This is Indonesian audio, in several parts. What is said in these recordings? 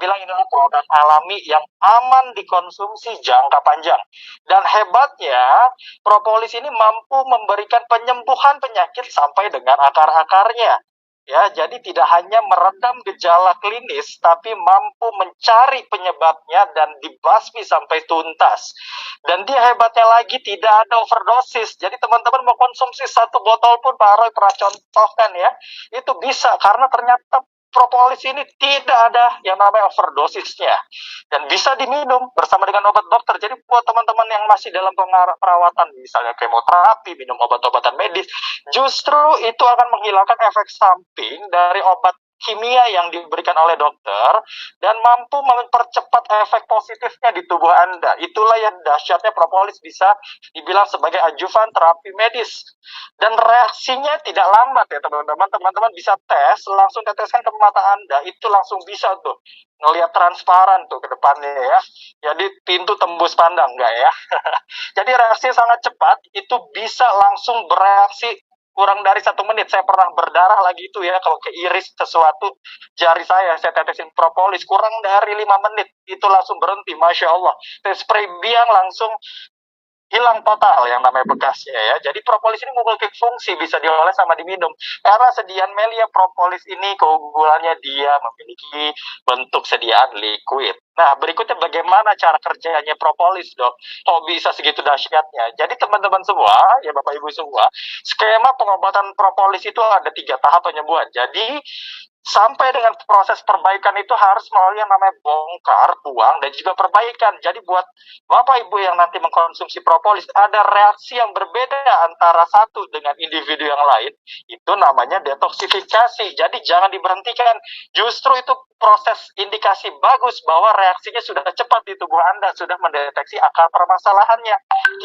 bilang ini adalah produk alami yang aman dikonsumsi jangka panjang. Dan hebatnya, propolis ini mampu memberikan penyembuhan penyakit sampai dengan akar-akarnya. Ya, jadi tidak hanya meredam gejala klinis, tapi mampu mencari penyebabnya dan dibasmi sampai tuntas. Dan dia hebatnya lagi tidak ada overdosis. Jadi teman-teman mau konsumsi satu botol pun, Pak Roy pernah contohkan ya, itu bisa karena ternyata propolis ini tidak ada yang namanya overdosisnya dan bisa diminum bersama dengan obat dokter. Jadi buat teman-teman yang masih dalam perawatan, misalnya kemoterapi, minum obat-obatan medis, justru itu akan menghilangkan efek samping dari obat kimia yang diberikan oleh dokter dan mampu mempercepat efek positifnya di tubuh Anda. Itulah yang dahsyatnya propolis bisa dibilang sebagai adjuvan terapi medis. Dan reaksinya tidak lambat ya teman-teman. Teman-teman bisa tes, langsung teteskan ke mata Anda, itu langsung bisa tuh ngelihat transparan tuh ke depannya ya. Jadi pintu tembus pandang enggak ya. Jadi reaksinya sangat cepat, itu bisa langsung bereaksi kurang dari 1 menit. Saya pernah berdarah lagi itu ya, kalau keiris sesuatu jari saya tetesin propolis, kurang dari 5 menit itu langsung berhenti, Masya Allah. Spray biang langsung hilang total yang namanya bekasnya ya. Jadi propolis ini multifungsi, bisa dioles sama diminum. Karena sediaan Melia propolis ini keunggulannya dia memiliki bentuk sediaan liquid. Nah, berikutnya bagaimana cara kerjanya propolis, Dok? Kok bisa segitu dahsyatnya? Jadi teman-teman semua, ya Bapak Ibu semua, skema pengobatan propolis itu ada 3 tahap penyembuhan. Jadi sampai dengan proses perbaikan itu harus melalui yang namanya bongkar, buang, dan juga perbaikan. Jadi buat Bapak Ibu yang nanti mengkonsumsi propolis, ada reaksi yang berbeda antara satu dengan individu yang lain, itu namanya detoksifikasi. Jadi jangan diberhentikan. Justru itu proses indikasi bagus bahwa reaksinya sudah cepat di tubuh Anda, sudah mendeteksi akar permasalahannya.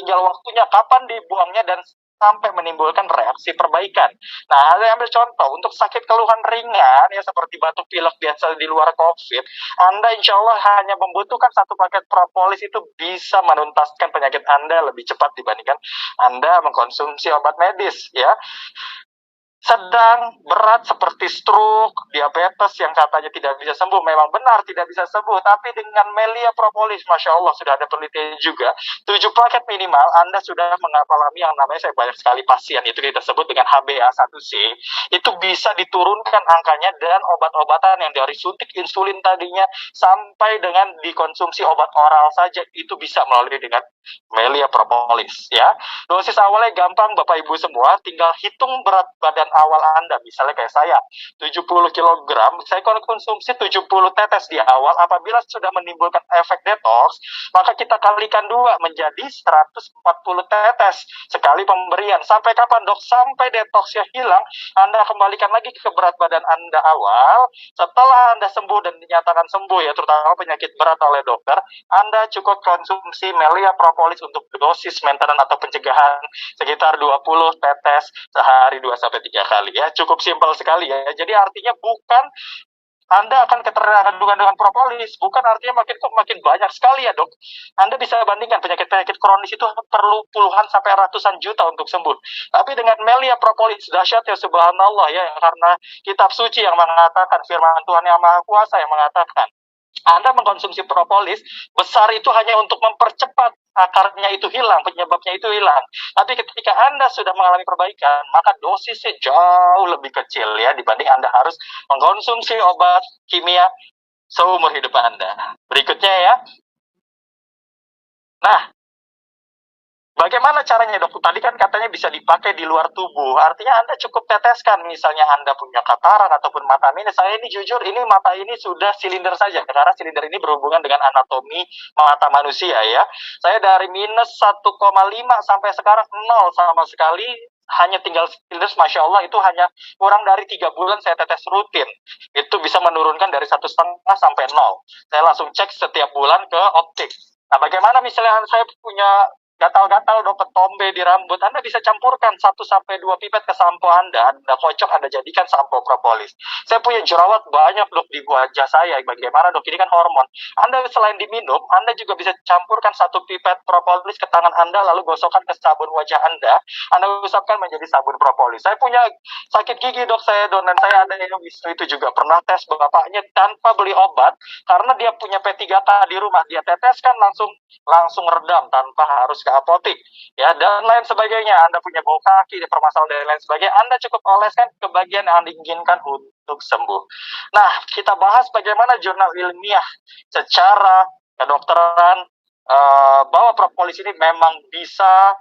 Tinggal waktunya kapan dibuangnya dan sampai menimbulkan reaksi perbaikan. Nah, saya ambil contoh, untuk sakit keluhan ringan, ya seperti batuk pilek biasa di luar COVID, Anda insya Allah hanya membutuhkan 1 paket propolis itu bisa menuntaskan penyakit Anda lebih cepat dibandingkan Anda mengkonsumsi obat medis, ya. Sedang, berat seperti stroke, diabetes yang katanya tidak bisa sembuh, memang benar tidak bisa sembuh, tapi dengan Melia propolis, Masya Allah, sudah ada penelitian juga, 7 paket minimal, Anda sudah mengalami yang namanya, saya banyak sekali pasien, itu kita sebut dengan HbA1c, itu bisa diturunkan angkanya dan obat-obatan yang dari suntik insulin tadinya, sampai dengan dikonsumsi obat oral saja, itu bisa melalui dengan Melia propolis, ya. Dosis awalnya gampang Bapak Ibu semua, tinggal hitung berat badan awal Anda, misalnya kayak saya, 70 kg, saya konsumsi 70 tetes di awal, apabila sudah menimbulkan efek detox, maka kita kalikan 2 menjadi 140 tetes sekali pemberian. Sampai kapan, Dok? Sampai detoxnya hilang, Anda kembalikan lagi ke berat badan Anda awal. Setelah Anda sembuh dan dinyatakan sembuh ya, terutama penyakit berat oleh dokter, Anda cukup konsumsi Melia propolis untuk dosis maintenance atau pencegahan sekitar 20 tetes sehari 2-3 kali ya. Cukup simpel sekali ya. Jadi artinya bukan Anda akan ketergantungan dengan propolis, bukan artinya makin banyak sekali ya, Dok. Anda bisa bandingkan penyakit-penyakit kronis itu perlu puluhan sampai ratusan juta untuk sembuh. Tapi dengan Melia propolis dahsyat ya, subhanallah ya, karena kitab suci yang mengatakan, firman Tuhan yang Maha Kuasa yang mengatakan, Anda mengkonsumsi propolis besar itu hanya untuk mempercepat akarnya itu hilang, penyebabnya itu hilang. Tapi ketika Anda sudah mengalami perbaikan, maka dosisnya jauh lebih kecil ya dibanding Anda harus mengkonsumsi obat kimia seumur hidup Anda. Berikutnya ya. Nah, bagaimana caranya, Dok? Tadi kan katanya bisa dipakai di luar tubuh. Artinya Anda cukup teteskan, misalnya Anda punya katarak ataupun mata minus. Saya ini jujur, ini mata ini sudah silinder saja. Karena silinder ini berhubungan dengan anatomi mata manusia ya. Saya dari minus 1,5 sampai sekarang 0 sama sekali. Hanya tinggal silinder, Masya Allah, itu hanya kurang dari 3 bulan saya tetes rutin. Itu bisa menurunkan dari 1,5 sampai 0. Saya langsung cek setiap bulan ke optik. Nah, bagaimana misalnya saya punya gatal-gatal dong, ketombe di rambut, Anda bisa campurkan 1 sampai 2 pipet ke sampo Anda kocok, Anda jadikan sampo propolis. Saya punya jerawat banyak dok di wajah saya, bagaimana dok? Ini kan hormon. Anda selain diminum, Anda juga bisa campurkan 1 pipet propolis ke tangan Anda, lalu gosokkan ke sabun wajah Anda usapkan menjadi sabun propolis. Saya punya sakit gigi dok, saya donan saya ada yang itu juga pernah tes bapaknya tanpa beli obat, karena dia punya P3K di rumah, dia teteskan langsung redam tanpa harus ke apotek, ya, dan lain sebagainya. Anda punya bau kaki, permasalahan dan lain sebagainya, Anda cukup oleskan ke bagian yang Anda inginkan untuk sembuh. Nah, kita bahas bagaimana jurnal ilmiah secara kedokteran bahwa propolis ini memang bisa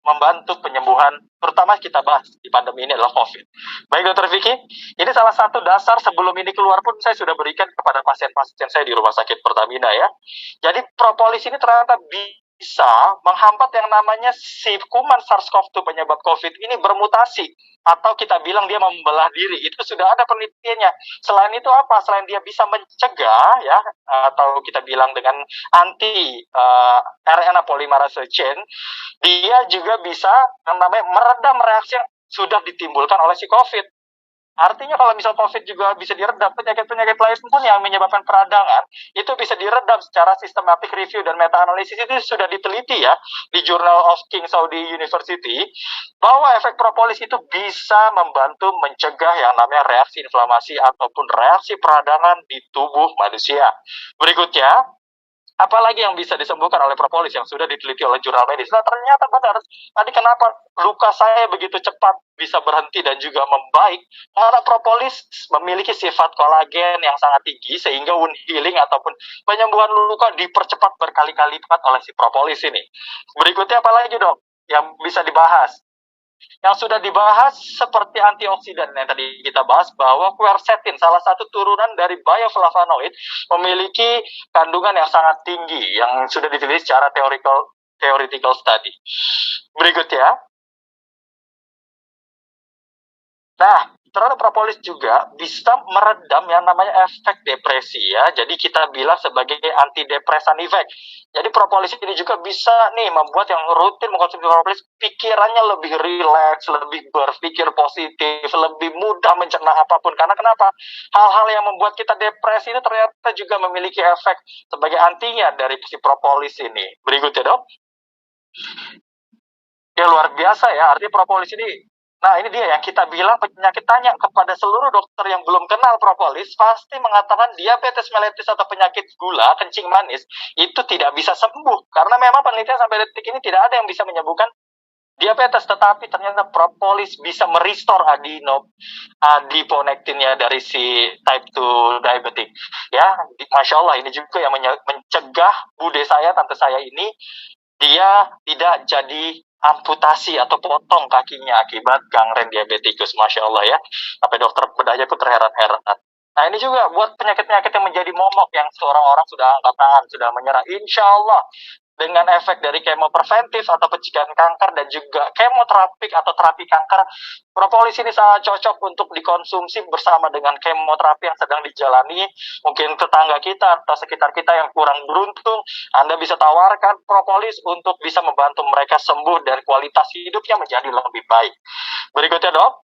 membantu penyembuhan, terutama kita bahas di pandemi ini adalah COVID. Baik Dokter Vicky, ini salah satu dasar sebelum ini keluar pun saya sudah berikan kepada pasien-pasien saya di Rumah Sakit Pertamina ya. Jadi propolis ini ternyata bisa menghambat yang namanya si kuman SARS-CoV-2 penyebab COVID ini bermutasi, atau kita bilang dia membelah diri. Itu sudah ada penelitiannya. Selain itu apa? Selain dia bisa mencegah ya, atau kita bilang dengan anti RNA polymerase chain, dia juga bisa yang namanya meredam reaksi yang sudah ditimbulkan oleh si COVID. Artinya kalau misal COVID juga bisa diredam, penyakit-penyakit lain pun yang menyebabkan peradangan, itu bisa diredam secara systematic review dan meta-analisis. Itu sudah diteliti ya di Journal of King Saudi University, bahwa efek propolis itu bisa membantu mencegah yang namanya reaksi inflamasi ataupun reaksi peradangan di tubuh manusia. Berikutnya, apalagi yang bisa disembuhkan oleh propolis yang sudah diteliti oleh jurnal medis. Nah, ternyata benar. Tadi kenapa luka saya begitu cepat bisa berhenti dan juga membaik? Karena propolis memiliki sifat kolagen yang sangat tinggi, sehingga wound healing ataupun penyembuhan luka dipercepat berkali-kali lipat oleh si propolis ini. Berikutnya apalagi dok yang bisa dibahas? Yang sudah dibahas seperti antioksidan yang tadi kita bahas, bahwa quercetin, salah satu turunan dari bioflavonoid, memiliki kandungan yang sangat tinggi yang sudah diteliti secara theoretical study. Berikutnya, nah, ternyata propolis juga bisa meredam yang namanya efek depresi ya. Jadi kita bilang sebagai antidepresan effect. Jadi propolis ini juga bisa nih membuat yang rutin mengkonsumsi propolis pikirannya lebih rileks, lebih berpikir positif, lebih mudah mencerna apapun. Karena kenapa? Hal-hal yang membuat kita depresi itu ternyata juga memiliki efek sebagai antinya dari si propolis ini. Berikutnya dok. Ya luar biasa ya, artinya propolis ini. Nah ini dia yang kita bilang penyakit tanya kepada seluruh dokter yang belum kenal propolis, pasti mengatakan diabetes mellitus atau penyakit gula, kencing manis, itu tidak bisa sembuh. Karena memang penelitian sampai detik ini tidak ada yang bisa menyembuhkan diabetes, tetapi ternyata propolis bisa merestore adiponektinnya dari si type 2 diabetic. Ya, Masya Allah, ini juga yang mencegah bude saya, tante saya ini, dia tidak jadi amputasi atau potong kakinya akibat gangren diabetikus. Masya Allah ya, sampai dokter bedahnya pun terheran-heran. Nah ini juga buat penyakit-penyakit yang menjadi momok, yang seorang orang sudah angkat tangan, sudah menyerah. Insya Allah dengan efek dari kemo preventif atau pencegahan kanker dan juga kemoterapi atau terapi kanker, propolis ini sangat cocok untuk dikonsumsi bersama dengan kemoterapi yang sedang dijalani. Mungkin tetangga kita atau sekitar kita yang kurang beruntung, Anda bisa tawarkan propolis untuk bisa membantu mereka sembuh dan kualitas hidupnya menjadi lebih baik. Berikutnya dok.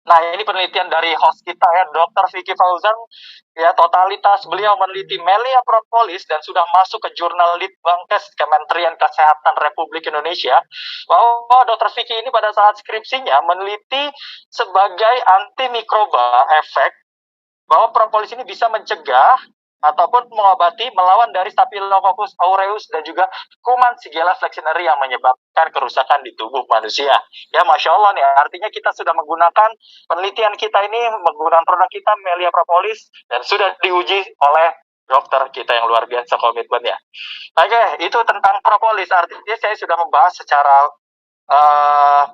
Nah ini penelitian dari host kita ya, Dr. Vicky Fauzan ya, totalitas beliau meneliti Melia propolis dan sudah masuk ke jurnal Litbangkes Kementerian Kesehatan Republik Indonesia, bahwa Dr. Vicky ini pada saat skripsinya meneliti sebagai antimikroba efek, bahwa propolis ini bisa mencegah ataupun mengobati melawan dari Staphylococcus aureus dan juga kuman Shigella flexneri yang menyebabkan kerusakan di tubuh manusia. Ya Masya Allah nih, artinya kita sudah menggunakan penelitian kita ini, menggunakan produk kita Melia propolis, dan sudah diuji oleh dokter kita yang luar biasa komitmennya. Oke, itu tentang propolis. Artinya saya sudah membahas secara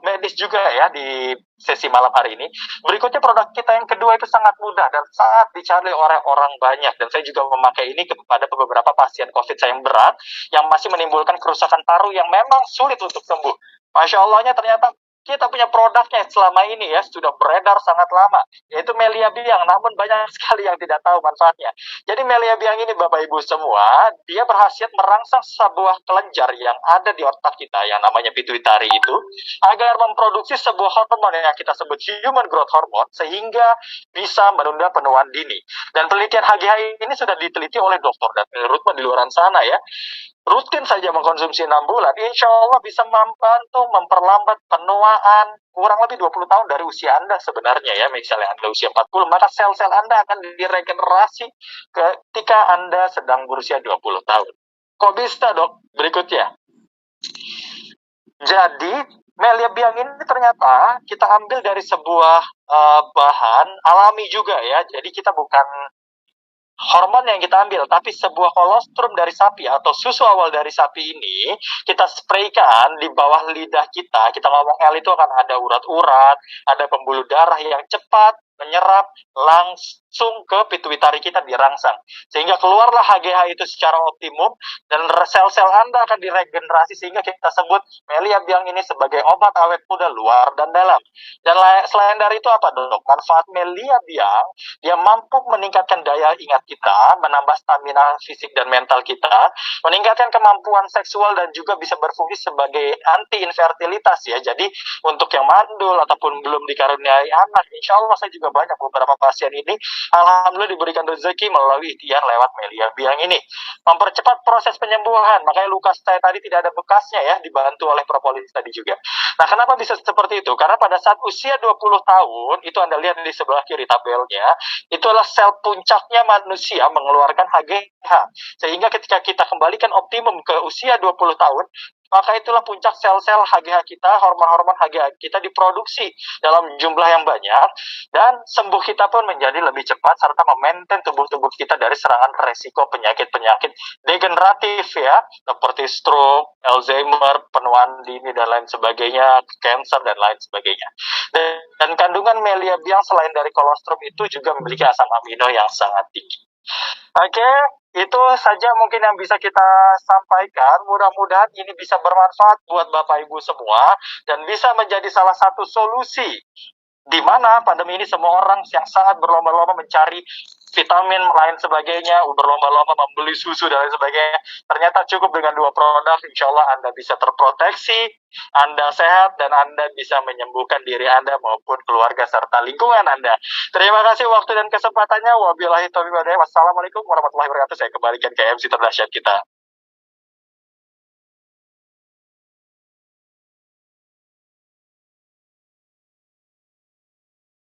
medis juga ya di sesi malam hari ini. Berikutnya produk kita yang kedua itu sangat mudah dan sangat dicari oleh orang banyak, dan saya juga memakai ini kepada beberapa pasien COVID saya yang berat yang masih menimbulkan kerusakan paru yang memang sulit untuk sembuh. Masya Allahnya ternyata kita punya produknya selama ini ya, sudah beredar sangat lama, yaitu Melia Biang, namun banyak sekali yang tidak tahu manfaatnya. Jadi Melia Biang ini Bapak Ibu semua, dia berhasil merangsang sebuah kelenjar yang ada di otak kita yang namanya pituitari itu, agar memproduksi sebuah hormon yang kita sebut human growth hormone, sehingga bisa menunda penuaan dini. Dan penelitian HGH ini sudah diteliti oleh Dr. Daniel Rutman di luar sana ya. Rutin saja mengkonsumsi 6 bulan, insya Allah bisa membantu memperlambat penuaan kurang lebih 20 tahun dari usia Anda sebenarnya ya. Misalnya Anda usia 40, maka sel-sel Anda akan diregenerasi ketika Anda sedang berusia 20 tahun. Kok bisa, Dok? Berikutnya. Jadi, Melia Biang ini ternyata kita ambil dari sebuah bahan alami juga ya. Jadi kita bukan hormon yang kita ambil, tapi sebuah kolostrum dari sapi atau susu awal dari sapi ini kita spraykan di bawah lidah kita. Kita ngomong L itu akan ada urat-urat, ada pembuluh darah yang cepat menyerap langsung ke pituitari kita dirangsang. Sehingga keluarlah HGH itu secara optimum dan sel-sel Anda akan diregenerasi sehingga kita sebut Melia Biang ini sebagai obat awet muda luar dan dalam. Dan selain dari itu apa, Dok? Manfaat Melia Biang, dia mampu meningkatkan daya ingat kita, menambah stamina fisik dan mental kita, meningkatkan kemampuan seksual dan juga bisa berfungsi sebagai anti infertilitas ya. Jadi untuk yang mandul ataupun belum dikaruniai anak, insya Allah saya juga banyak beberapa pasien ini alhamdulillah diberikan rezeki melalui ikhtiar lewat Melia Biang ini. Mempercepat proses penyembuhan, makanya luka saya tadi tidak ada bekasnya ya, dibantu oleh propolis tadi juga. Nah, kenapa bisa seperti itu? Karena pada saat usia 20 tahun, itu Anda lihat di sebelah kiri tabelnya, itulah sel puncaknya manusia mengeluarkan HGH. Sehingga ketika kita kembalikan optimum ke usia 20 tahun, maka itulah puncak sel-sel HGH kita, hormon-hormon HGH kita diproduksi dalam jumlah yang banyak, dan sembuh kita pun menjadi lebih cepat, serta memaintain tubuh-tubuh kita dari serangan resiko penyakit-penyakit degeneratif ya, seperti stroke, Alzheimer, penuaan dini, dan lain sebagainya, cancer, dan lain sebagainya. Dan kandungan Melia Biang selain dari kolostrum itu juga memiliki asam amino yang sangat tinggi. Oke, itu saja mungkin yang bisa kita sampaikan. Mudah-mudahan ini bisa bermanfaat buat Bapak Ibu semua dan bisa menjadi salah satu solusi di mana pandemi ini semua orang yang sangat berlomba-lomba mencari vitamin lain sebagainya, berlomba-lomba membeli susu dan lain sebagainya. Ternyata cukup dengan 2 produk, insya Allah Anda bisa terproteksi, Anda sehat, dan Anda bisa menyembuhkan diri Anda maupun keluarga serta lingkungan Anda. Terima kasih waktu dan kesempatannya. Wabillahi taufiq wal hidayah. Wassalamualaikum warahmatullahi wabarakatuh. Saya kembalikan ke MC terdahsyat kita.